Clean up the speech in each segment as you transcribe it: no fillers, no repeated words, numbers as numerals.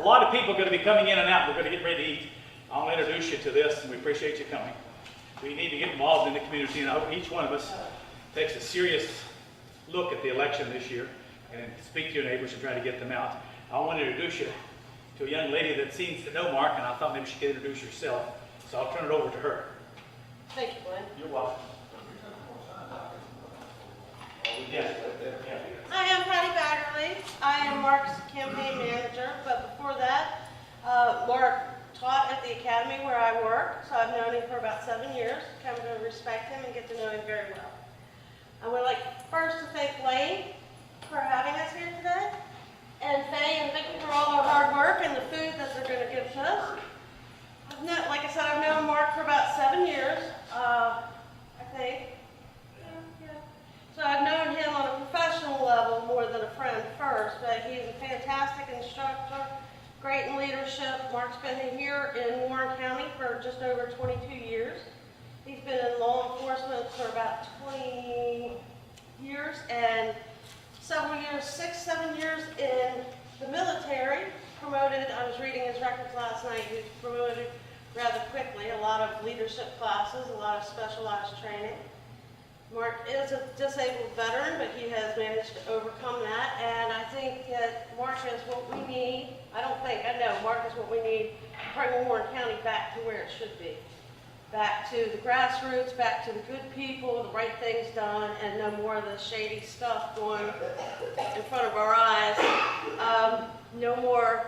lot of people are going to be coming in and out. We're going to get ready to eat. I'll introduce you to this, and we appreciate you coming. We need to get involved in the community, and I hope each one of us takes a serious look at the election this year and speak to your neighbors and try to get them out. I want to introduce you to a young lady that seems to know Mark, and I thought maybe she could introduce herself. So I'll turn it over to her. Thank you, Blaine. You're welcome. I am Patty Baggerly. I am Mark's campaign manager, but before that, Mark taught at the academy where I work, so I've known him for about 7 years. Come to respect him and get to know him very well. I would like first to thank Blaine for having us here today, and Faye and Vicki for all their hard work and the food that they're going to give to us. Like I said, I've known Mark for about 7 years, I think. So I've known him on a professional level more than a friend first, but he's a fantastic instructor, great in leadership. Mark's been here in Warren County for just over 22 years. He's been in law enforcement for about 20 years and several years, 6, 7 years in the military. Promoted, I was reading his records last night, he was promoted rather quickly, a lot of leadership classes, a lot of specialized training. Mark is a disabled veteran, but he has managed to overcome that, and I think that Mark is what we need. I know Mark is what we need to bring Warren County back to where it should be. Back to the grassroots, back to the good people, the right things done, and no more of the shady stuff going in front of our eyes. No more,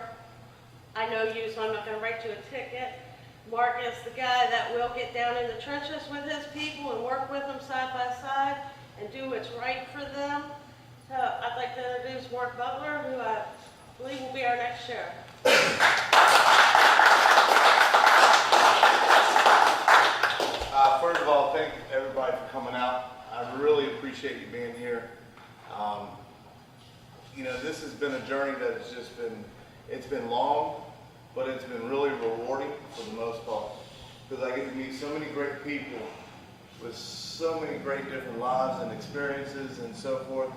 I know you, so I'm not going to write you a ticket. Mark is the guy that will get down in the trenches with his people and work with them side by side and do what's right for them. So I'd like to introduce Mark Butler, who I believe will be our next sheriff. First of all, thank everybody for coming out. I really appreciate you being here. You know, this has been a journey that has just been, it's been long, but it's been really rewarding for the most part, because I get to meet so many great people with so many great different lives and experiences and so forth.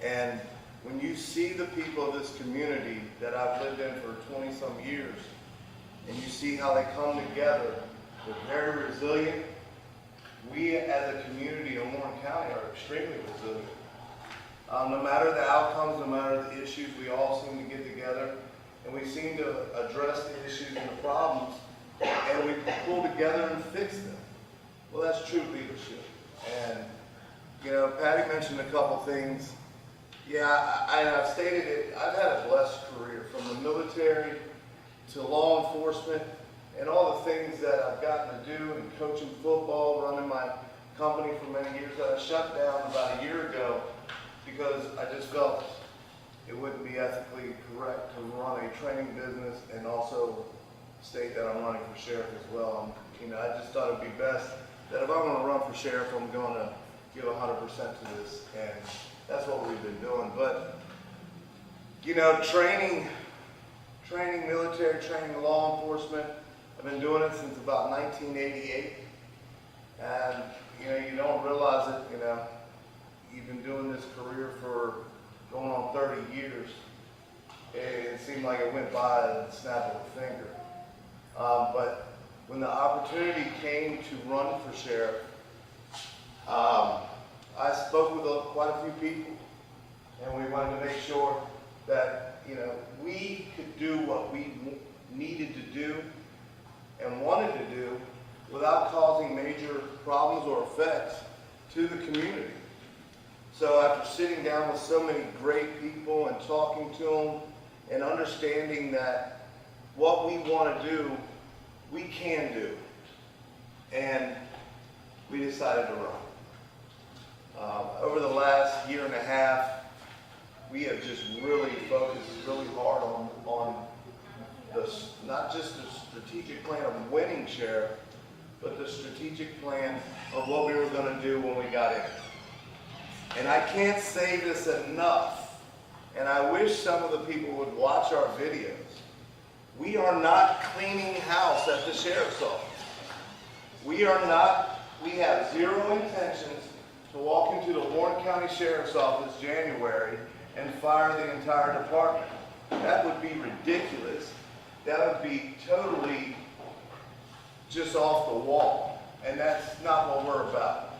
And when you see the people of this community that I've lived in for 20-some years, and you see how they come together, they're very resilient. We as a community in Warren County are extremely resilient. No matter the outcomes, no matter the issues, we all seem to get together and we seem to address the issues and the problems, and we pull together and fix them. Well, that's true leadership. And, you know, Patty mentioned a couple things. Yeah, I've stated it, I've had a blessed career from the military to law enforcement and all the things that I've gotten to do, and coaching football, running my company for many years that I shut down about a year ago because I just felt it wouldn't be ethically correct to run a training business and also state that I'm running for sheriff as well. You know, I just thought it'd be best that if I'm going to run for sheriff, I'm going to give 100% to this, and that's what we've been doing. But, you know, training military training, law enforcement, I've been doing it since about 1988, and, you know, you don't realize it, you know, you've been doing this career for going on 30 years. It seemed like it went by at the snap of a finger. But when the opportunity came to run for sheriff, I spoke with quite a few people, and we wanted to make sure that, you know, we could do what we needed to do and wanted to do without causing major problems or effects to the community. So after sitting down with so many great people and talking to them and understanding that what we want to do, we can do, and we decided to run. Over the last year and a half, we have just really focused really hard on not just the strategic plan of winning sheriff, but the strategic plan of what we were going to do when we got in. And I can't say this enough, and I wish some of the people would watch our videos. We are not cleaning house at the sheriff's office. We have zero intentions to walk into the Warren County Sheriff's Office January and fire the entire department. That would be ridiculous. That would be totally just off the wall. And that's not what we're about.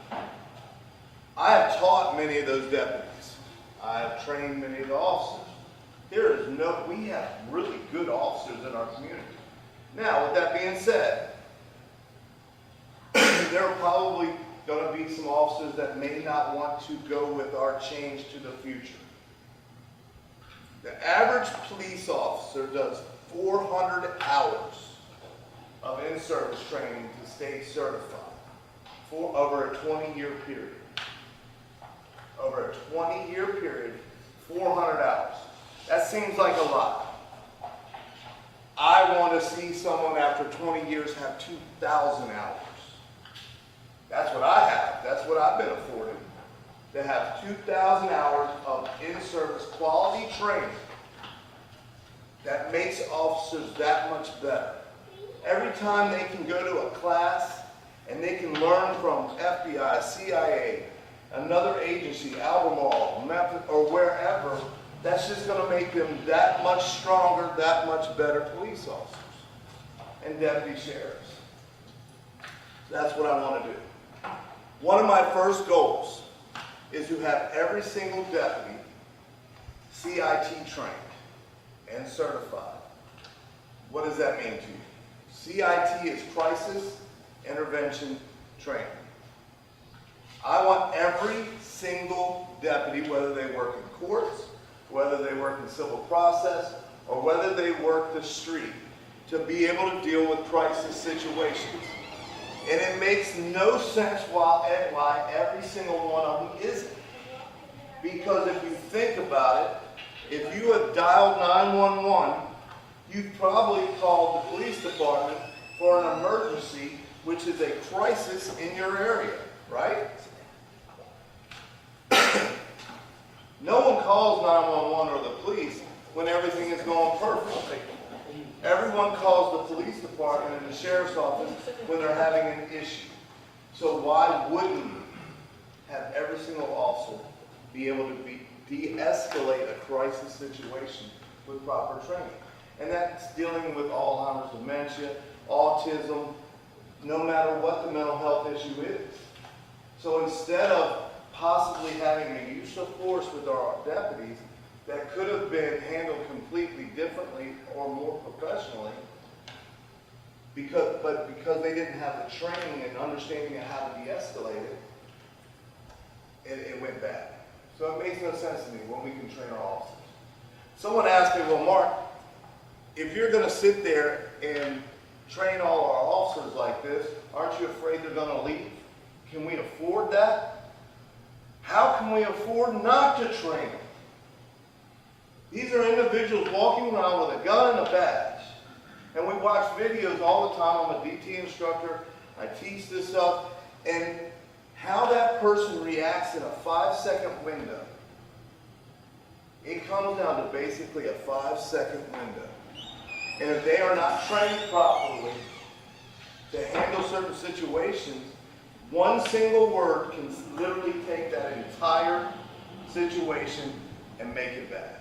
I have taught many of those deputies. I have trained many of the officers. We have really good officers in our community. Now, with that being said, there are probably going to be some officers that may not want to go with our change to the future. The average police officer does 400 hours of in-service training to stay certified for over a 20-year period. Over a 20-year period, 400 hours. That seems like a lot. I want to see someone after 20 years have 2,000 hours. That's what I have. That's what I've been afforded. To have 2,000 hours of in-service quality training that makes officers that much better. Every time they can go to a class and they can learn from FBI, CIA, another agency, Albemarle, or wherever, that's just going to make them that much stronger, that much better police officers and deputy sheriffs. That's what I want to do. One of my first goals is to have every single deputy CIT trained and certified. What does that mean to you? CIT is Crisis Intervention Training. I want every single deputy, whether they work in courts, whether they work in civil process, or whether they work the street, to be able to deal with crisis situations. And it makes no sense why every single one of them isn't. Because if you think about it, if you have dialed 911, you've probably called the police department for an emergency, which is a crisis in your area, right? No one calls 911 or the police when everything is going perfect. Everyone calls the police department and the sheriff's office when they're having an issue. So why wouldn't you have every single officer be able to de-escalate a crisis situation with proper training? And that's dealing with Alzheimer's, dementia, autism, no matter what the mental health issue is. So instead of possibly having a use of force with our deputies that could have been handled completely differently or more professionally, because they didn't have the training and understanding of how to de-escalate it, it went bad. So it makes no sense to me when we can train our officers. Someone asked me, well, Mark, if you're going to sit there and train all our officers like this, aren't you afraid they're going to leave? Can we afford that? How can we afford not to train them? These are individuals walking around with a gun and a badge. And we watch videos all the time. I'm a DT instructor. I teach this stuff. And how that person reacts in a 5-second window, it comes down to basically a 5-second window. And if they are not trained properly to handle certain situations, one single word can literally take that entire situation and make it bad.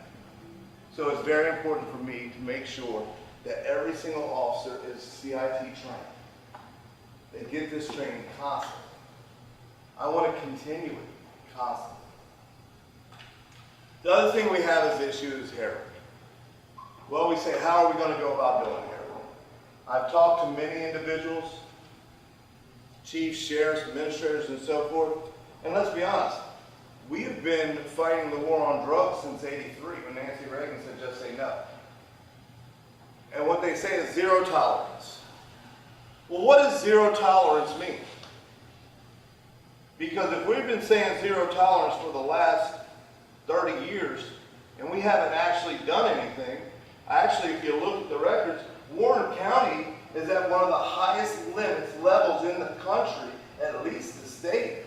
So it's very important for me to make sure that every single officer is CIT trained. They get this training constantly. I want to continue it constantly. The other thing we have as issue is heroin. Well, we say, how are we going to go about doing heroin? I've talked to many individuals, chiefs, sheriffs, administrators, and so forth. And let's be honest, we have been fighting the war on drugs since '83 when Nancy Reagan said just say no. And what they say is zero tolerance. Well, what does zero tolerance mean? Because if we've been saying zero tolerance for the last 30 years and we haven't actually done anything, actually, if you look at the records, Warren County is at one of the highest levels in the country, at least the state,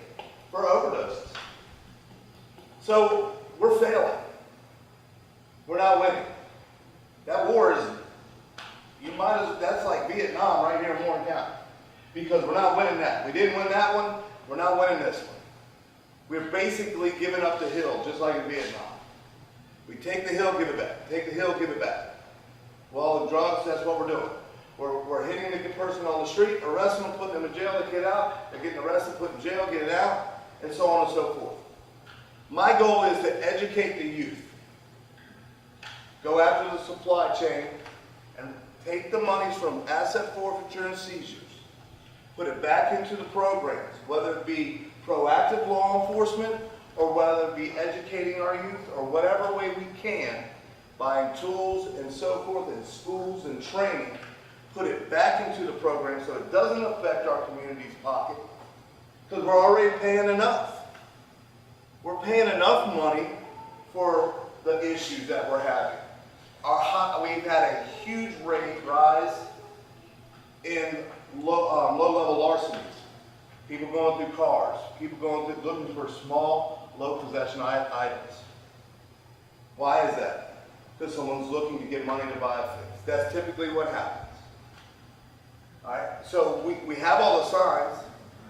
for overdoses. So we're failing. We're not winning. That war is, that's like Vietnam right here in Warren County. Because we're not winning that. We didn't win that one, we're not winning this one. We're basically giving up the hill, just like in Vietnam. We take the hill, give it back. Take the hill, give it back. Well, the drugs, that's what we're doing. We're hitting the person on the street, arresting them, putting them in jail, they get out. They're getting arrested, put in jail, getting out, and so on and so forth. My goal is to educate the youth. Go after the supply chain and take the monies from asset forfeiture and seizures. Put it back into the programs, whether it be proactive law enforcement or whether it be educating our youth or whatever way we can, buying tools and so forth in schools and training. Put it back into the program so it doesn't affect our community's pocket, because we're already paying enough. We're paying enough money for the issues that we're having. We've had a huge rise in low-level larcenies. People going through cars, people going through looking for small, low-possession items. Why is that? Because someone's looking to get money to buy a fix. That's typically what happens. All right, so we have all the signs.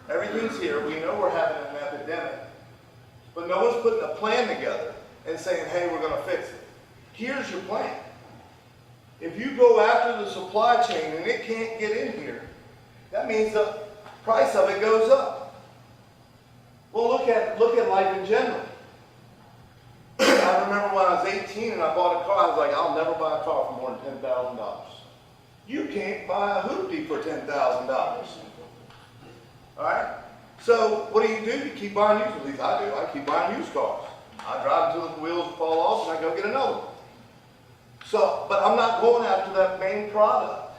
Everything's here. We know we're having an epidemic. But no one's putting a plan together and saying, hey, we're going to fix it. Here's your plan. If you go after the supply chain and it can't get in here, that means the price of it goes up. Well, look at life in general. I remember when I was 18 and I bought a car, I was like, I'll never buy a car for more than $10,000. You can't buy a hoopty for $10,000. All right? So what do? You keep buying used, at least I do. I keep buying used cars. I drive until the wheels fall off and I go get another one. So, but I'm not going after that main product.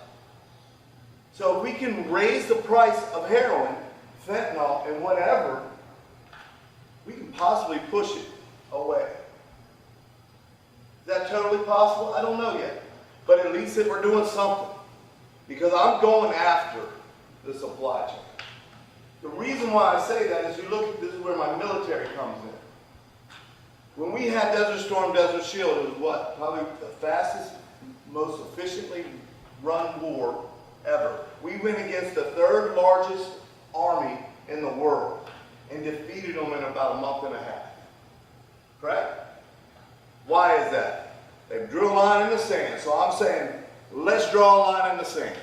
So if we can raise the price of heroin, fentanyl, and whatever, we can possibly push it away. Is that totally possible? I don't know yet. But at least that we're doing something. Because I'm going after the supply chain. The reason why I say that is you look at this is where my military comes in. When we had Desert Storm, Desert Shield, it was what? Probably the fastest, most efficiently run war ever. We went against the third largest army in the world and defeated them in about a month and a half. Correct? Why is that? They drew a line in the sand. So I'm saying, let's draw a line in the sand.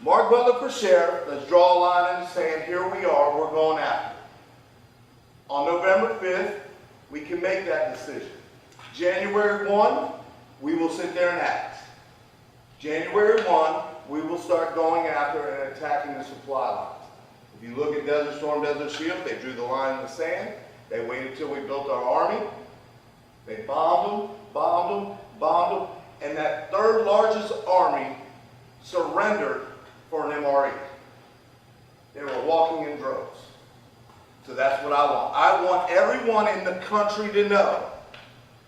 Mark Butler for sheriff, let's draw a line in the sand. Here we are, we're going after it. On November 5th, we can make that decision. January 1, we will sit there and act. January 1, we will start going after and attacking the supply lines. If you look at Desert Storm, Desert Shield, they drew the line in the sand. They waited until we built our army. They bombed them, and that third largest army surrendered for an MRE. They were walking in droves. So that's what I want. I want everyone in the country to know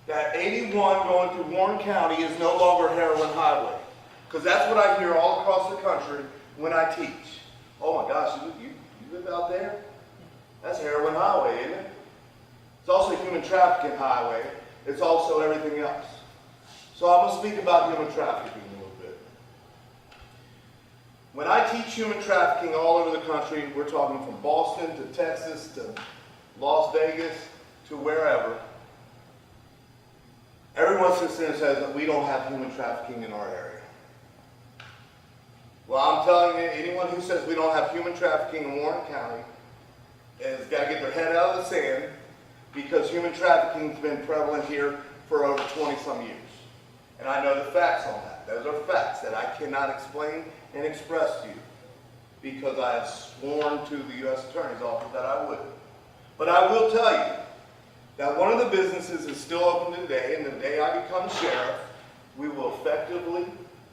that 81 going through Warren County is no longer heroin highway. Because that's what I hear all across the country when I teach. Oh my gosh, you live out there? That's heroin highway, isn't it? It's also a human trafficking highway. It's also everything else. So I'm going to speak about human trafficking a little bit. When I teach human trafficking all over the country, we're talking from Boston to Texas to Las Vegas to wherever, everyone sits there and says that we don't have human trafficking in our area. Well, I'm telling you, anyone who says we don't have human trafficking in Warren County has got to get their head out of the sand, because human trafficking has been prevalent here for over 20-some years. And I know the facts on that. Those are facts that I cannot explain and express to you, because I have sworn to the U.S. Attorney's Office that I would. But I will tell you that one of the businesses is still open today, and the day I become sheriff, we will effectively,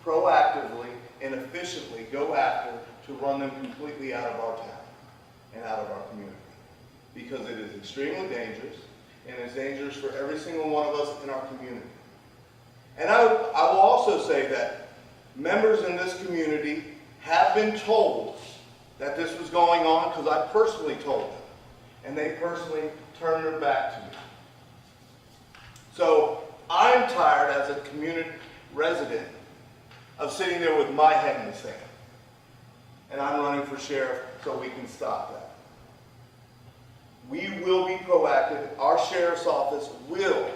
proactively, and efficiently go after to run them completely out of our town and out of our community. Because it is extremely dangerous, and it's dangerous for every single one of us in our community. And I will also say that members in this community have been told that this was going on, because I personally told them, and they personally turned their back to me. So I'm tired as a community resident of sitting there with my head in the sand. And I'm running for sheriff so we can stop that. We will be proactive. Our sheriff's office will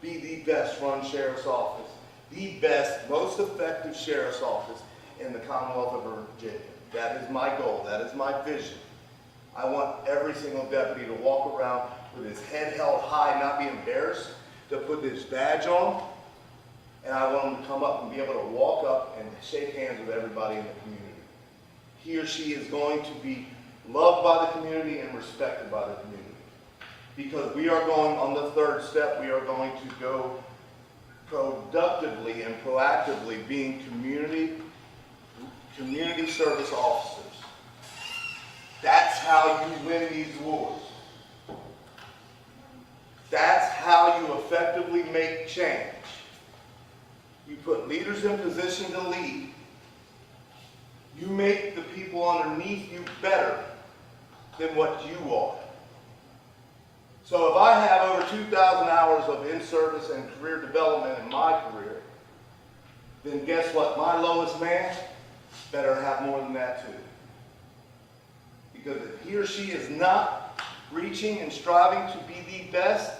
be the best run sheriff's office, the best, most effective sheriff's office in the Commonwealth of Virginia. That is my goal. That is my vision. I want every single deputy to walk around with his head held high, not be embarrassed, to put this badge on, and I want him to come up and be able to walk up and shake hands with everybody in the community. He or she is going to be loved by the community and respected by the community. Because we are going on the third step, we are going to go productively and proactively being community service officers. That's how you win these wars. That's how you effectively make change. You put leaders in position to lead. You make the people underneath you better than what you are. So if I have over 2,000 hours of in-service and career development in my career, then guess what? My lowest man better have more than that too. Because if he or she is not reaching and striving to be the best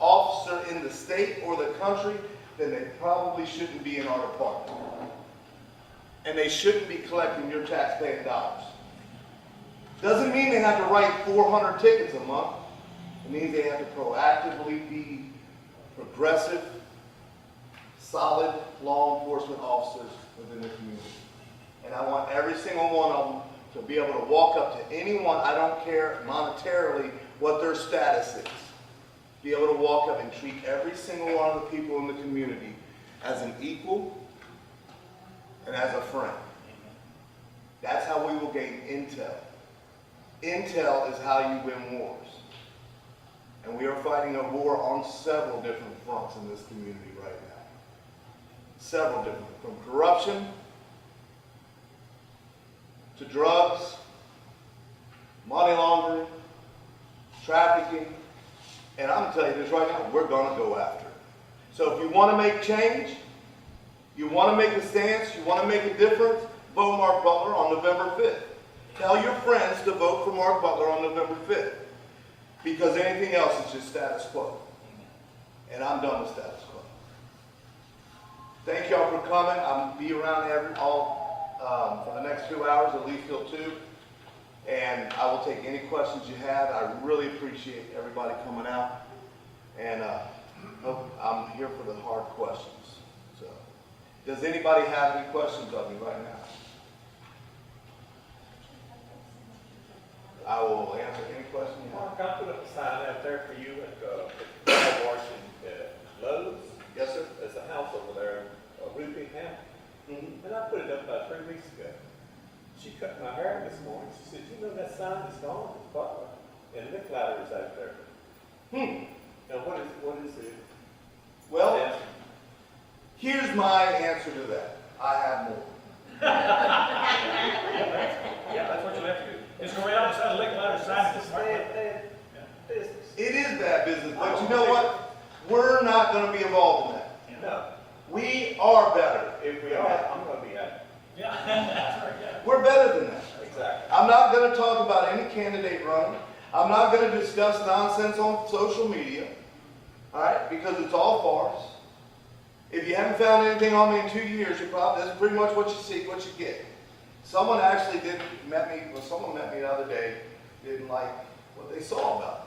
officer in the state or the country, then they probably shouldn't be in our department. And they shouldn't be collecting your taxpaying dollars. Doesn't mean they have to write 400 tickets a month. It means they have to proactively be progressive, solid law enforcement officers within the community. And I want every single one of them to be able to walk up to anyone, I don't care monetarily what their status is, be able to walk up and treat every single one of the people in the community as an equal and as a friend. That's how we will gain intel. Intel is how you win wars. And we are fighting a war on several different fronts in this community right now. Several different, from corruption to drugs, money laundering, trafficking, and I'm telling you this right now, we're going to go after it. So if you want to make change, you want to make a stance, you want to make a difference, vote Mark Butler on November 5th. Tell your friends to vote for Mark Butler on November 5th. Because anything else is just status quo. And I'm done with status quo. Thank y'all for coming. I'll be around for the next 2 hours, at least till 2. And I will take any questions you have. I really appreciate everybody coming out. And I'm here for the hard questions. So, does anybody have any questions of me right now? I will answer any question you have. Mark, I put up a sign out there for you at the car wash in Lowe's. Yes, sir. There's a house over there, Ruby Hampton. Mm-hmm. And I put it up about 3 weeks ago. She cut my hair this morning. She said, you know that sign is gone, it's Butler. And Nick Ladder is out there. Now what is it? Well, Yes. here's my answer to that. I have more. Yeah, that's what you have to do. Just go right out beside the lick ladder sign. It's bad business. It is bad business, but you know what? We're not going to be involved in that. No, We are better. if we are, I'm gonna be out. Yeah, that's right, yeah. We're better than that. Exactly. I'm not going to talk about any candidate running. I'm not going to discuss nonsense on social media. All right? Because it's all farce. If you haven't found anything on me in 2 years, that's pretty much what you see, what you get. Someone actually someone met me the other day, didn't like what they saw about me.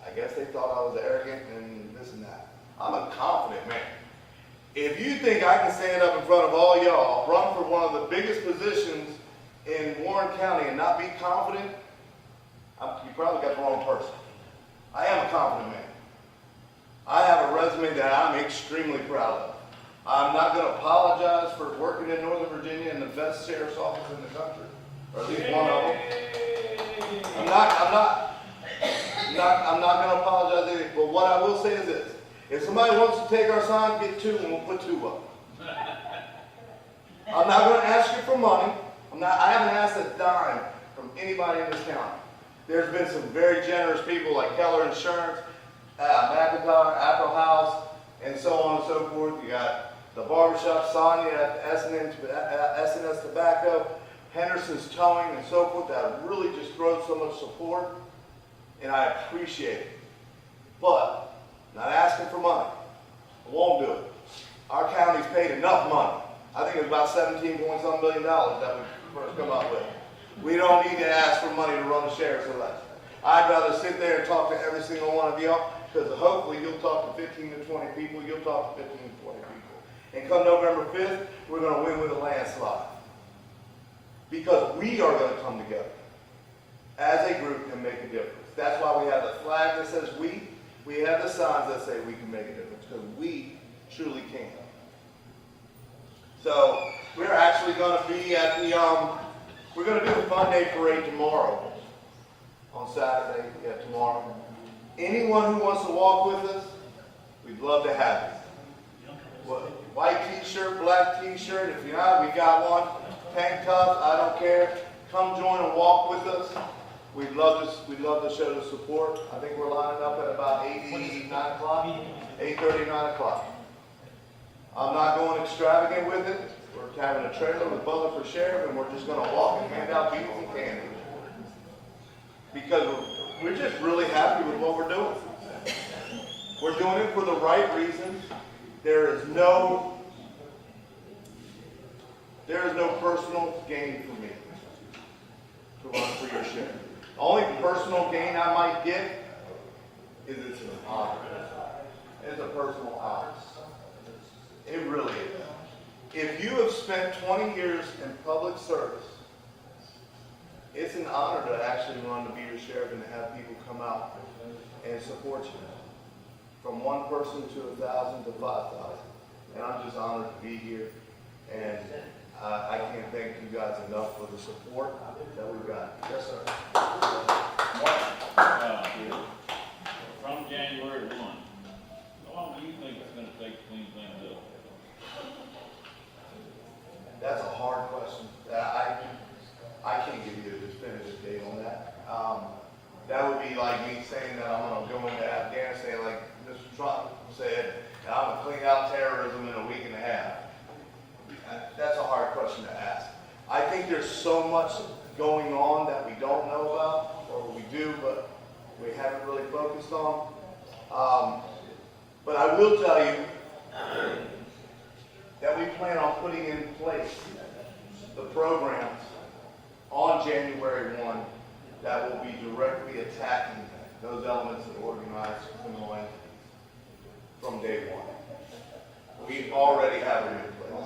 I guess they thought I was arrogant and this and that. I'm a confident man. If you think I can stand up in front of all y'all, run for one of the biggest positions in Warren County and not be confident, you probably got the wrong person. I am a confident man. I have a resume that I'm extremely proud of. I'm not going to apologize for working in Northern Virginia in the best sheriff's office in the country, or at least one of them. I'm not going to apologize anything. But what I will say is this: if somebody wants to take our sign, get 2, and we'll put 2 up. I'm not going to ask you for money. I haven't asked a dime from anybody in this county. There's been some very generous people like Keller Insurance, McIntyre, Apple House, and so on and so forth. You got the barbershop, Sonia at S&S Tobacco, Henderson's Towing, and so forth, that really just throws so much support, and I appreciate it. But, not asking for money. Won't do it. Our county's paid enough money. I think it was about 17 point some billion dollars that we first come up with. We don't need to ask for money to run the sheriff's election. I'd rather sit there and talk to every single one of y'all, because hopefully you'll talk to 15 to 20 people, you'll talk to 15 to 20 people. And come November 5th, we're going to win with a landslide. Because we are going to come together as a group and make a difference. That's why we have the flag that says we. We have the signs that say we can make a difference, because we truly can. So we're actually going to be at the, we're going to do the Fun Day Parade tomorrow, on Saturday, tomorrow. Anyone who wants to walk with us, we'd love to have you. White t-shirt, black t-shirt, if you're not, we got one. Tank tops, I don't care. Come join and walk with us. We'd love to show the support. I think we're lining up at about 8, 9 o'clock. 8:30, 9 o'clock. I'm not going extravagant with it. We're having a trailer with Butler for sheriff, and we're just going to walk and hand out beads and candy. Because we're just really happy with what we're doing. We're doing it for the right reasons. There is no personal gain for me to run for your sheriff. The only personal gain I might get is it's an honor. It's a personal honor. It really is. If you have spent 20 years in public service, it's an honor to actually run to be your sheriff and to have people come out and support you. From one person to 1,000 to 5,000. And I'm just honored to be here. And I can't thank you guys enough for the support that we've got. Yes, sir. From January 1, how long do you think it's going to take to clean things up? That's a hard question. I can't give you a definitive date on that. That would be like me saying that I'm going to go into Afghanistan, like Mr. Trump said, and I'm going to clean out terrorism in a week and a half. That's a hard question to ask. I think there's so much going on that we don't know about, or we do, but we haven't really focused on. But I will tell you that we plan on putting in place the programs on January 1 that will be directly attacking those elements of organized criminal entity from day one. We already have it in place,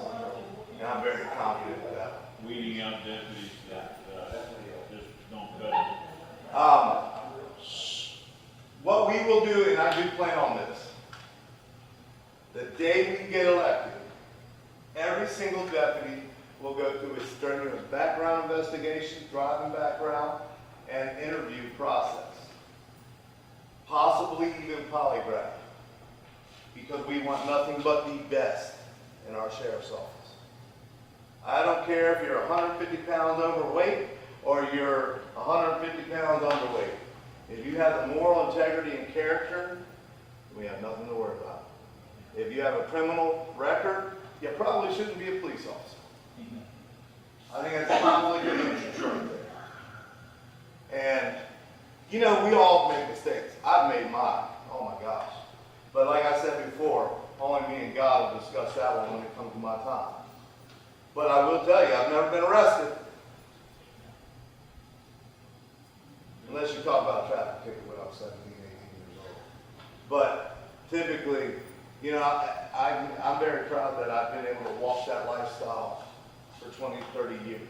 and I'm very confident with that. Weeding out deputies that just don't cut it. What we will do, and I do plan on this, the day we get elected, every single deputy will go through a strenuous background investigation, driving background, and interview process. Possibly even polygraph. Because we want nothing but the best in our sheriff's office. I don't care if you're 150 pounds overweight or you're 150 pounds underweight. If you have the moral integrity and character, we have nothing to worry about. If you have a criminal record, you probably shouldn't be a police officer. I think that's probably the interest right there. And, you know, we all make mistakes. I've made mine. Oh my gosh. But like I said before, only me and God will discuss that one when it comes to my time. But I will tell you, I've never been arrested. Unless you talk about a traffic ticket when I was 17, 18 years old. But typically, you know, I'm very proud that I've been able to walk that lifestyle for 20, 30 years.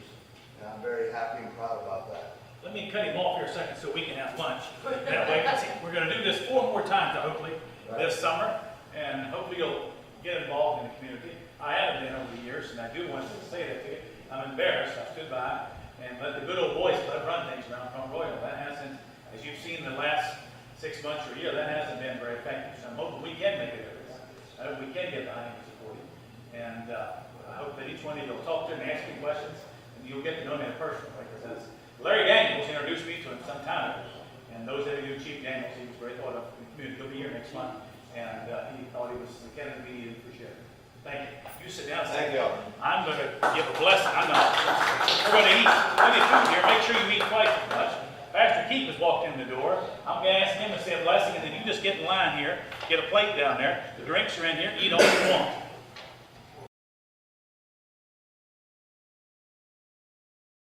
And I'm very happy and proud about that. Let me cut him off here a second so we can have lunch. That way, we're going to do this 4 more times, hopefully, this summer. And hopefully you'll get involved in the community. I haven't been over the years, and I do want to say that to you. I'm embarrassed. I stood by and let the good old boys run things around Front Royal. That hasn't, as you've seen in the last 6 months or a year, that hasn't been very effective. So I'm hoping we can make a difference. I hope we can get behind you and support you. And I hope that each one of you will talk to me and ask me questions, and you'll get to know me in a personal way. Because as Larry Daniels introduced me to him some time ago, and those of you who Chief Daniels, he was very thought of in the community. He'll be here next month, and he thought he was the candidate we needed for sheriff. Thank you. You sit down. Thank you. I'm going to give a blessing. We're going to eat plenty of food here. Make sure you eat twice as much. Pastor Keith has walked in the door. I'm going to ask him to say a blessing, and then you just get in line here, get a plate down there. The drinks are in here, eat all you want.